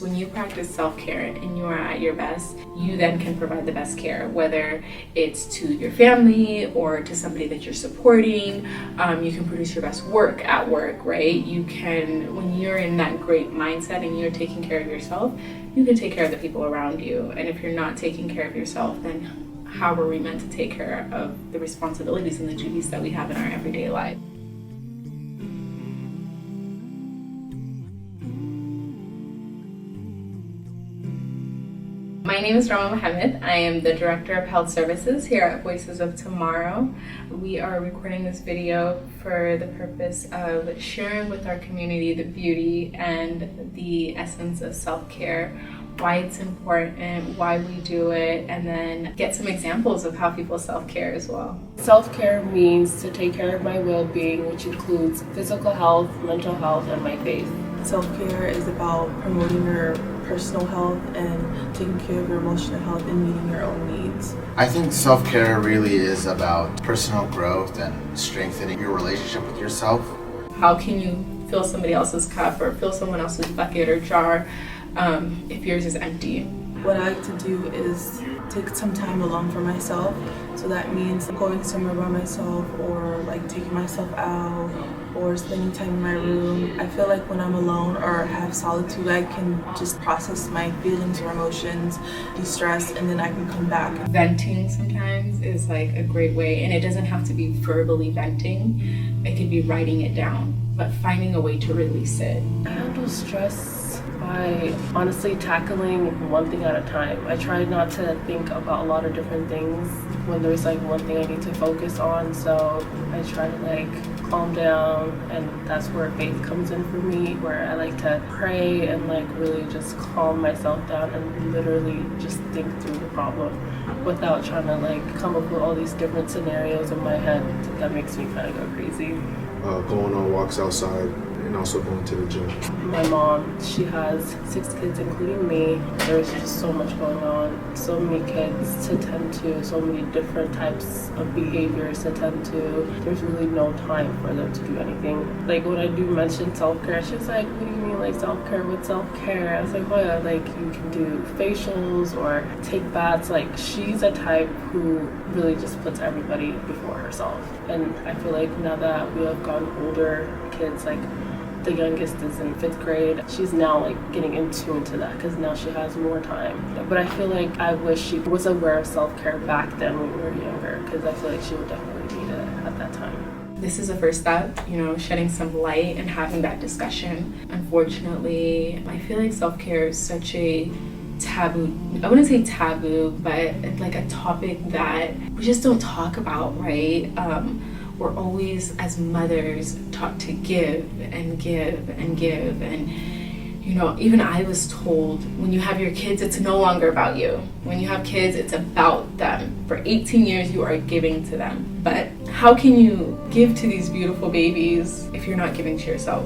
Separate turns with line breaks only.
When you practice self-care and you are at your best, you then can provide the best care, whether it's to your family or to somebody that you're supporting. You can produce your best work at work, right? You can, when you're in that great mindset and you're taking care of yourself, you can take care of the people around you. And if you're not taking care of yourself, then how are we meant to take care of the responsibilities and the duties that we have in our everyday life? My name is Rama Mohammed. I am the Director of Health Services here at Voices of Tomorrow. We are recording this video for the purpose of sharing with our community the beauty and the essence of self-care, why it's important, why we do it, and then get some examples of how people self-care as well.
Self-care means to take care of my well-being, which includes physical health, mental health, and my faith.
Self-care is about promoting your personal health and taking care of your emotional health and meeting your own needs.
I think self-care really is about personal growth and strengthening your relationship with yourself.
How can you fill somebody else's cup or fill someone else's bucket or jar if yours is empty?
What I like to do is take some time alone for myself. So that means going somewhere by myself or like taking myself out or spending time in my room. I feel like when I'm alone or have solitude, I can just process my feelings or emotions, de-stress, and then I can come back.
Venting sometimes is like a great way, and it doesn't have to be verbally venting. It could be writing it down, but finding a way to release it.
I handle stress by honestly tackling one thing at a time. I try not to think about a lot of different things when there's like one thing I need to focus on, so I try to like calm down, and that's where faith comes in for me, where I like to pray and like really just calm myself down and literally just think through the problem without trying to like come up with all these different scenarios in my head. That makes me kind of go crazy.
Going on walks outside and also going to the gym.
My mom, she has 6 kids including me. There's just so much going on, so many kids to tend to, so many different types of behaviors to tend to. There's really no time for them to do anything. Like when I do mention self-care, she's like, what do you mean like self-care with self-care? I was like, well, like you can do facials or take baths. Like she's a type who really just puts everybody before herself. And I feel like now that we have gotten older, kids, like the youngest is in 5th grade. She's now like getting into that because now she has more time. But I feel like I wish she was aware of self-care back then when we were younger, because I feel like she would definitely need it at that time.
This is the first step, shedding some light and having that discussion. Unfortunately, I feel like self-care is such a taboo, I wouldn't say taboo, but like a topic that we just don't talk about, right? We're always, as mothers, taught to give and give and give. And, even I was told, when you have your kids, it's no longer about you. When you have kids, it's about them. For 18 years, you are giving to them. But how can you give to these beautiful babies if you're not giving to yourself?